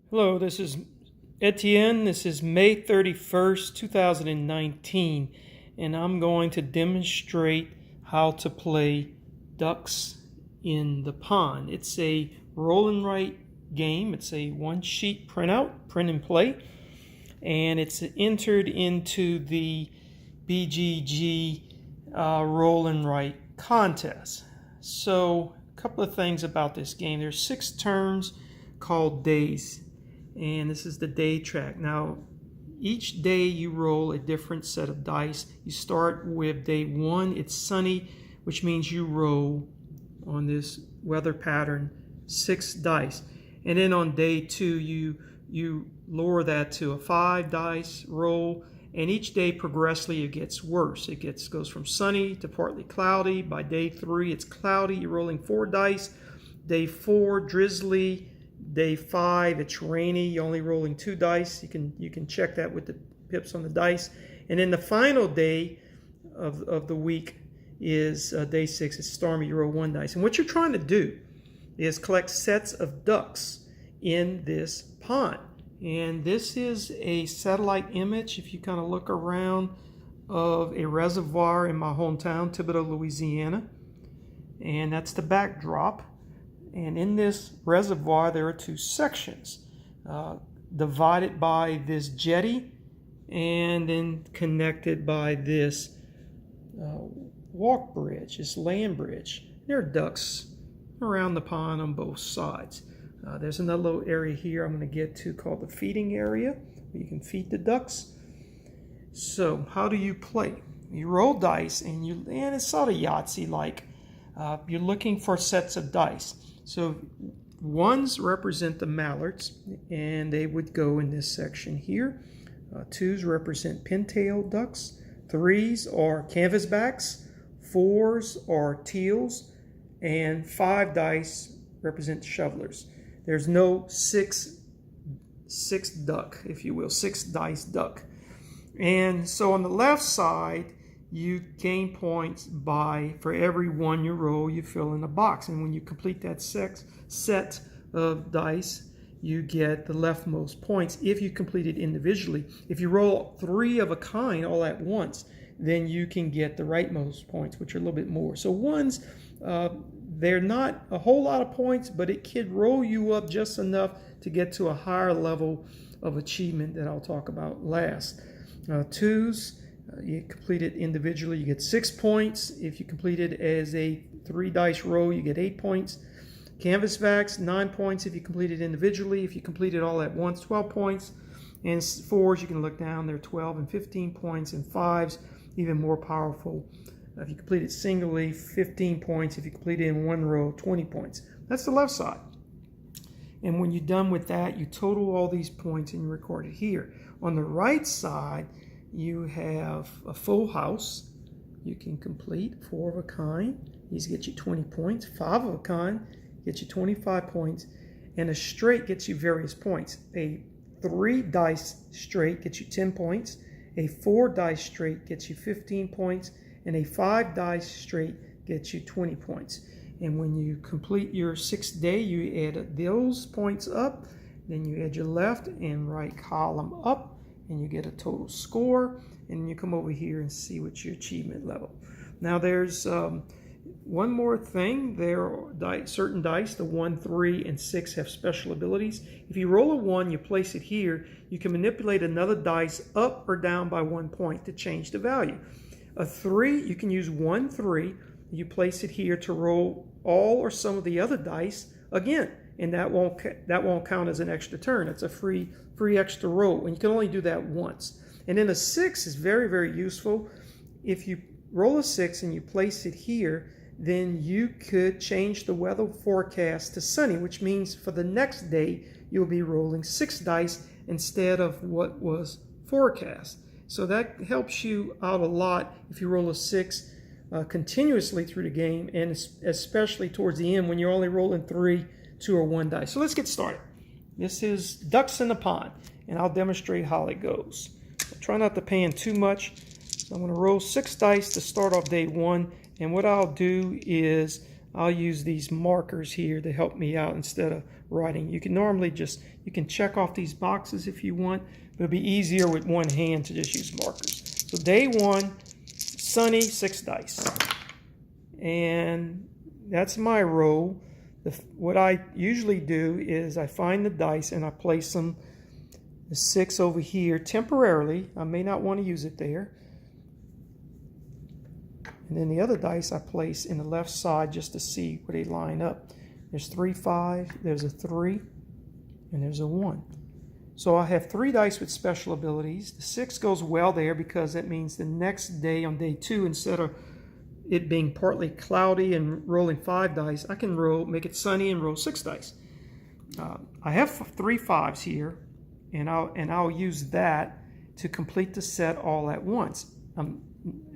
Hello, this is Etienne. This is May 31st, 2019, and I'm going to demonstrate how to play Ducks in the Pond. It's a roll and write game. It's a one-sheet printout, print and play, and it's entered into the BGG roll and write contest. So, a couple of things about this game. There's 6 turns called days, and this is the day track. Now, each day you roll a different set of dice. You start with day 1, it's sunny, which means you roll on this weather pattern 6 dice. And then on day 2, you lower that to a 5 dice roll, and each day progressively it gets worse. It goes from sunny to partly cloudy. By day 3, it's cloudy, you're rolling 4 dice. Day 4, drizzly. Day 5, it's rainy, you're only rolling 2 dice. You can check that with the pips on the dice. And then the final day of the week is day 6, it's stormy, you roll 1 dice. And what you're trying to do is collect sets of ducks in this pond. And this is a satellite image, if you kind of look around, of a reservoir in my hometown, Thibodaux, Louisiana. And that's the backdrop. And in this reservoir, there are 2 sections divided by this jetty and then connected by this walk bridge, this land bridge. There are ducks around the pond on both sides. There's another little area here I'm going to get to called the feeding area, where you can feed the ducks. So how do you play? You roll dice, and it's sort of Yahtzee-like. You're looking for sets of dice. So 1s represent the mallards, and they would go in this section here. 2s represent pintail ducks. 3s are canvasbacks. 4s are teals. And 5 dice represent shovelers. There's no six duck, if you will, 6 dice duck. And so on the left side, you gain points for every 1 you roll, you fill in a box. And when you complete that set of dice, you get the leftmost points if you complete it individually. If you roll 3 of a kind all at once, then you can get the rightmost points, which are a little bit more. So 1s, they're not a whole lot of points, but it can roll you up just enough to get to a higher level of achievement that I'll talk about last. 2s, you complete it individually, you get 6 points. If you complete it as a 3 dice roll, you get 8 points. Canvasbacks, 9 points if you complete it individually. If you complete it all at once, 12 points. And 4s, you can look down, they're 12 and 15 points. And 5s, even more powerful. If you complete it singly, 15 points. If you complete it in 1 row, 20 points. That's the left side. And when you're done with that, you total all these points and you record it here. On the right side, you have a full house. You can complete 4 of a kind. These get you 20 points. 5 of a kind gets you 25 points. And a straight gets you various points. A 3 dice straight gets you 10 points. A 4 dice straight gets you 15 points. And a 5 dice straight gets you 20 points. And when you complete your 6th day, you add those points up. Then you add your left and right column up, and you get a total score. And you come over here and see what's your achievement level. Now there's one more thing. There are certain dice, the 1, 3, and 6 have special abilities. If you roll a 1, you place it here. You can manipulate another dice up or down by 1 point to change the value. A 3, you can use 1, 3. You place it here to roll all or some of the other dice again, and that won't count as an extra turn. It's a free extra roll, and you can only do that once. And then a 6 is very, very useful. If you roll a 6 and you place it here, then you could change the weather forecast to sunny, which means for the next day you'll be rolling 6 dice instead of what was forecast. So that helps you out a lot if you roll a 6 continuously through the game, and especially towards the end when you're only rolling 3, 2, or 1 dice. So let's get started. This is Ducks in the Pond, and I'll demonstrate how it goes. I'll try not to pan too much. So I'm going to roll 6 dice to start off day 1, and what I'll do is I'll use these markers here to help me out instead of writing. You can normally you can check off these boxes if you want, but it'll be easier with one hand to just use markers. So day 1, sunny, 6 dice. And that's my roll. What I usually do is I find the dice and I place them, the 6 over here temporarily. I may not want to use it there. And then the other dice I place in the left side just to see where they line up. There's 3 5, there's a 3, and there's a 1. So I have 3 dice with special abilities. The 6 goes well there because that means the next day on day 2, instead of it being partly cloudy and rolling 5 dice, I can make it sunny and roll 6 dice. I have 3 5s here, and I'll use that to complete the set all at once.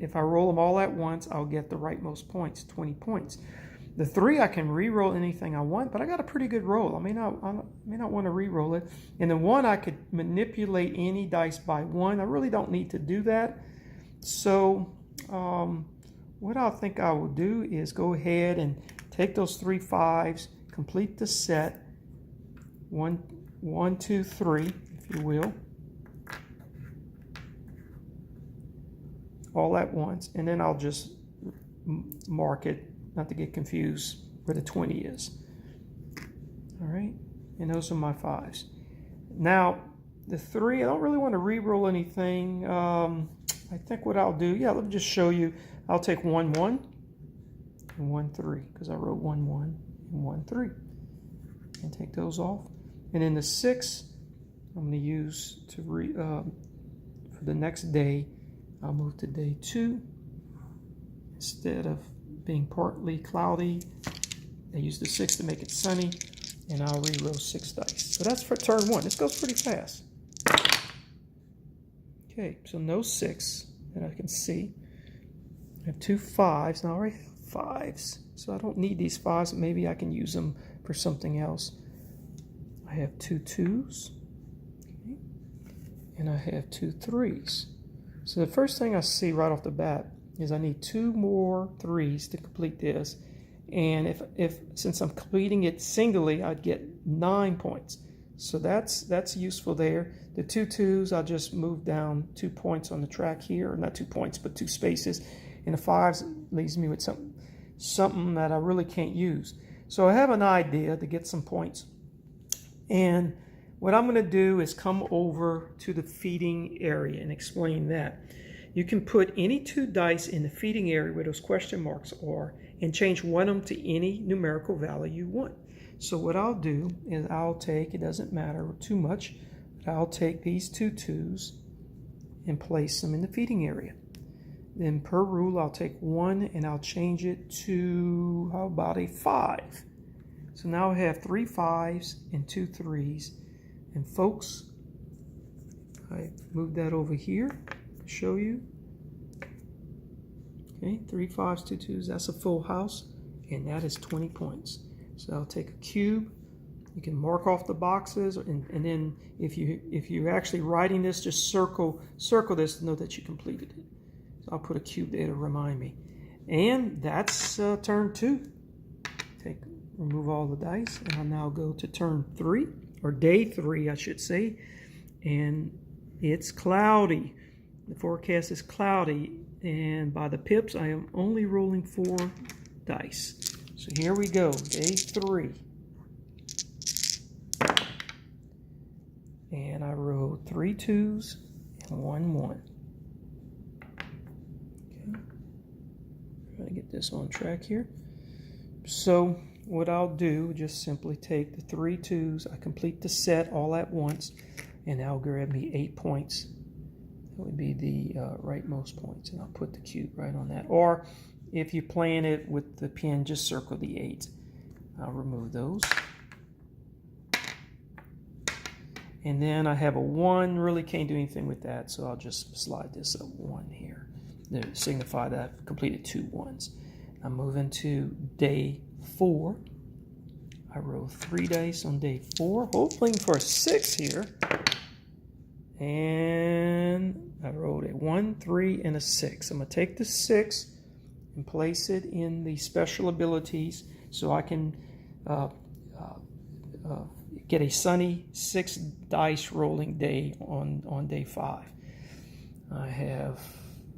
If I roll them all at once, I'll get the rightmost points, 20 points. The 3 I can re-roll anything I want, but I got a pretty good roll. I may not want to re-roll it. And the 1 I could manipulate any dice by 1. I really don't need to do that. So what I think I will do is go ahead and take those 3 5s, complete the set, 1 2 3, if you will, all at once, and then I'll just mark it, not to get confused, where the 20 is. All right, and those are my 5s. Now, the 3, I don't really want to re-roll anything. I think what I'll do, let me just show you. I'll take 1 1 and 1 3, because I wrote 1 1 and 1 3, and take those off. And then the 6, I'm going to use for the next day. I'll move to day 2. Instead of being partly cloudy, I use the 6 to make it sunny, and I'll re-roll 6 dice. So that's for turn 1. This goes pretty fast. Okay, so no 6 that I can see. I have 2 5s, and I already have 5s, so I don't need these 5s. Maybe I can use them for something else. I have 2 2s, okay, and I have 2 3s. So the first thing I see right off the bat is I need 2 more 3s to complete this. And since I'm completing it singly, I'd get 9 points. So that's useful there. The 2 2s, I'll just move down 2 points on the track here, or not 2 points, but 2 spaces. And the 5s leaves me with something that I really can't use. So I have an idea to get some points. And what I'm going to do is come over to the feeding area and explain that. You can put any 2 dice in the feeding area where those question marks are and change one of them to any numerical value you want. So what I'll do is I'll take, it doesn't matter too much, but I'll take these 2 2s and place them in the feeding area. Then per rule, I'll take 1 and I'll change it to, how about a 5? So now I have 3 5s and 2 3s. And folks, I moved that over here to show you. Okay, 3 5s, 2 2s, that's a full house, and that is 20 points. So I'll take a cube. You can mark off the boxes, and then if you're actually writing this, just circle this to know that you completed it. So I'll put a cube there to remind me. And that's turn 2. Remove all the dice, and I'll now go to turn 3. Or day 3, I should say, and it's cloudy. The forecast is cloudy, and by the pips, I am only rolling 4 dice. So here we go, day 3. And I rolled 3 2s and 1 1. Okay, trying to get this on track here. So what I'll do, just simply take the 3 2s, I complete the set all at once, and that'll grab me 8 points. That would be the rightmost points, and I'll put the cube right on that. Or if you're playing it with the pen, just circle the 8. I'll remove those. And then I have a 1, really can't do anything with that, so I'll just slide this up 1 here to signify that I've completed 2 1s. I'm moving to day 4. I roll 3 dice on day 4, hoping for a 6 here. And I rolled a 1, 3, and a 6. I'm going to take the 6 and place it in the special abilities so I can get a sunny 6 dice rolling day on day 5. I have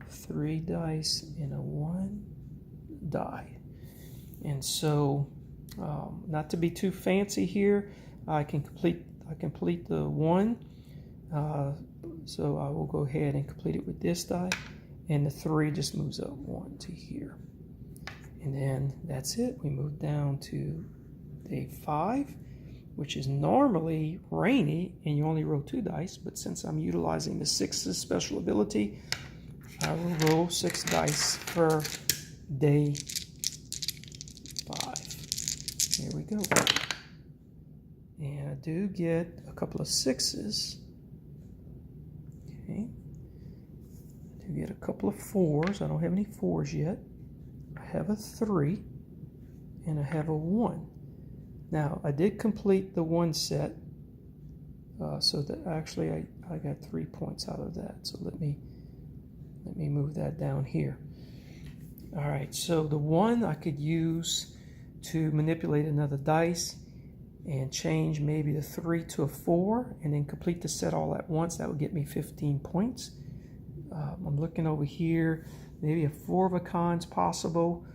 3 dice and a 1 die. And so, not to be too fancy here, I can complete the 1. So I will go ahead and complete it with this die, and the 3 just moves up 1 to here. And then that's it. We move down to day 5, which is normally rainy, and you only roll 2 dice, but since I'm utilizing the 6's special ability, I will roll 6 dice for day 5. Here we go. And I do get a couple of 6's. Okay. I do get a couple of 4's. I don't have any 4's yet. I have a 3, and I have a 1. Now, I did complete the 1 set, so that actually I got 3 points out of that. So let me move that down here. All right, so the 1 I could use to manipulate another dice and change maybe the 3 to a 4 and then complete the set all at once. That would get me 15 points. I'm looking over here, maybe a 4 of a kind's possible.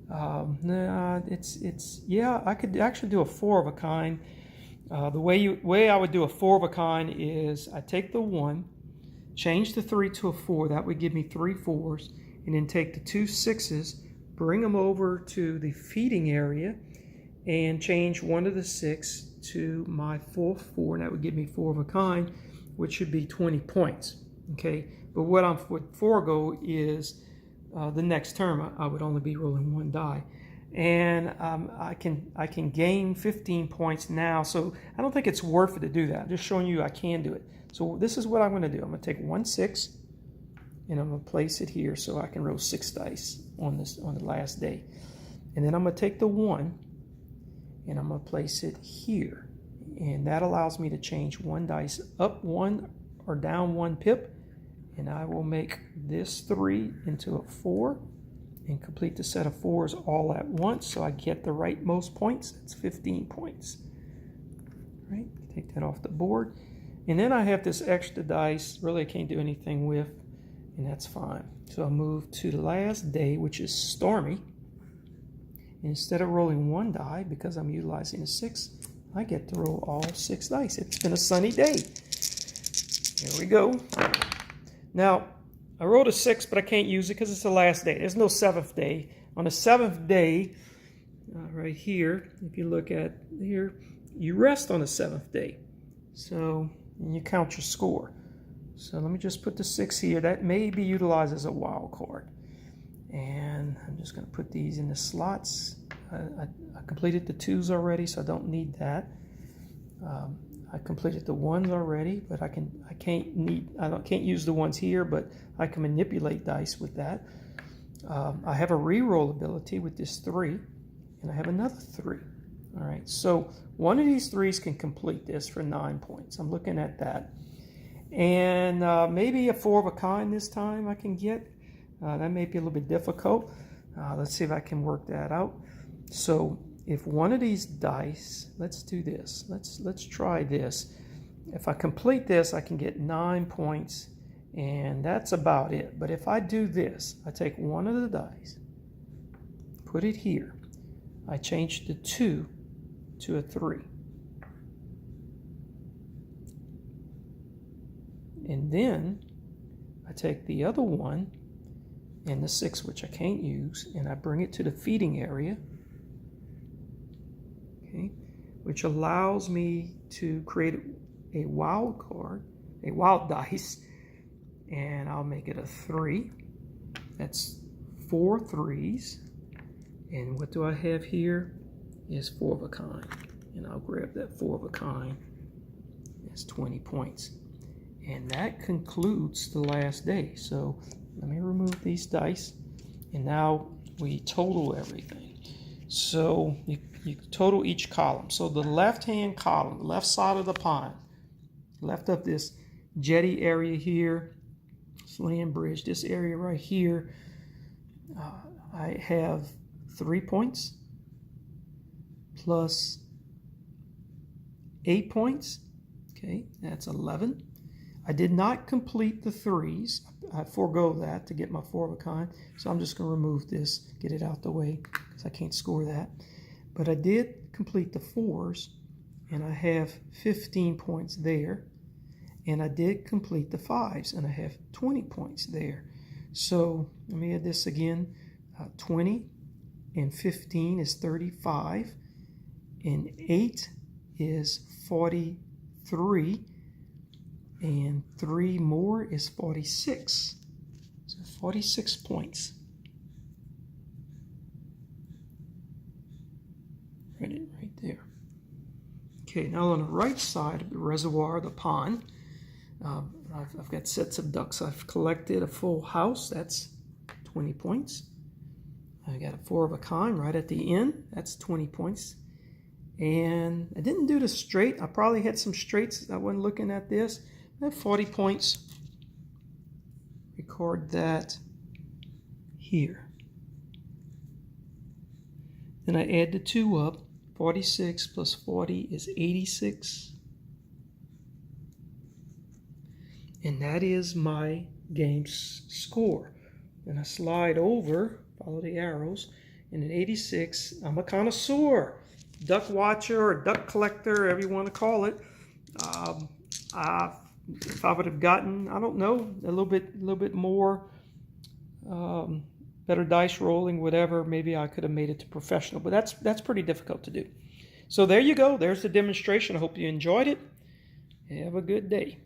Nah, yeah, I could actually do a 4 of a kind. The way I would do a 4 of a kind is I take the 1, change the 3 to a 4. That would give me 3 4's, and then take the 2 6's, bring them over to the feeding area, and change 1 of the 6 to my 4 4, and that would give me 4 of a kind, which should be 20 points. Okay, but what I would forego is the next term I would only be rolling 1 die, and I can gain 15 points now. So I don't think it's worth it to do that. I'm just showing you I can do it. So this is what I'm going to do. I'm going to take 1 6, and I'm going to place it here so I can roll 6 dice on the last day, and then I'm going to take the 1, and I'm going to place it here, and that allows me to change 1 dice up 1 or down 1 pip. And I will make this 3 into a 4 and complete the set of 4's all at once so I get the rightmost points. That's 15 points. All right, take that off the board. And then I have this extra dice, really I can't do anything with, and that's fine. So I'll move to the last day, which is stormy. And instead of rolling 1 die, because I'm utilizing a 6, I get to roll all 6 dice. It's been a sunny day. Here we go. Now, I rolled a 6, but I can't use it because it's the last day. There's no 7th day. On the 7th day, right here, if you look at here, you rest on the 7th day. So, and you count your score. So let me just put the 6 here. That may be utilized as a wild card. And I'm just going to put these in the slots. I completed the 2's already, so I don't need that. I completed the 1's already, but I can't use the 1's here, but I can manipulate dice with that. I have a reroll ability with this 3, and I have another 3. All right, so one of these 3's can complete this for 9 points. I'm looking at that, and maybe a 4 of a kind this time I can get. That may be a little bit difficult. Let's see if I can work that out. So if one of these dice, let's do this. Let's try this. If I complete this, I can get 9 points, and that's about it. But if I do this, I take one of the dice, put it here. I change the 2 to a 3. And then I take the other 1 and the 6, which I can't use, and I bring it to the feeding area. Okay, which allows me to create a wild card, a wild dice, and I'll make it a 3. That's 4 3's, and what do I have here is 4 of a kind, and I'll grab that 4 of a kind. That's 20 points, and that concludes the last day. So let me remove these dice, and now we total everything. So you total each column. So the left-hand column, the left side of the pond, left of this jetty area here, this land bridge, this area right here, I have 3 points plus 8 points. Okay, that's 11. I did not complete the 3s. I forego that to get my 4 of a kind. So I'm just going to remove this, get it out the way, because I can't score that. But I did complete the 4s, and I have 15 points there. And I did complete the 5s, and I have 20 points there. So let me add this again. 20 and 15 is 35, and 8 is 43, and 3 more is 46. So 46 points. Write it right there. Okay, now on the right side of the reservoir, the pond, I've got sets of ducks. I've collected a full house. That's 20 points. I got a 4 of a kind right at the end. That's 20 points. And I didn't do the straight. I probably had some straights. I wasn't looking at this. I have 40 points. Record that here. Then I add the 2 up. 46 plus 40 is 86. And that is my game's score. Then I slide over, follow the arrows, and at 86, I'm a connoisseur, duck watcher or duck collector, whatever you want to call it. If I would have gotten, I don't know, a little bit more, better dice rolling, whatever, maybe I could have made it to professional. But that's pretty difficult to do. So there you go. There's the demonstration. I hope you enjoyed it. Have a good day.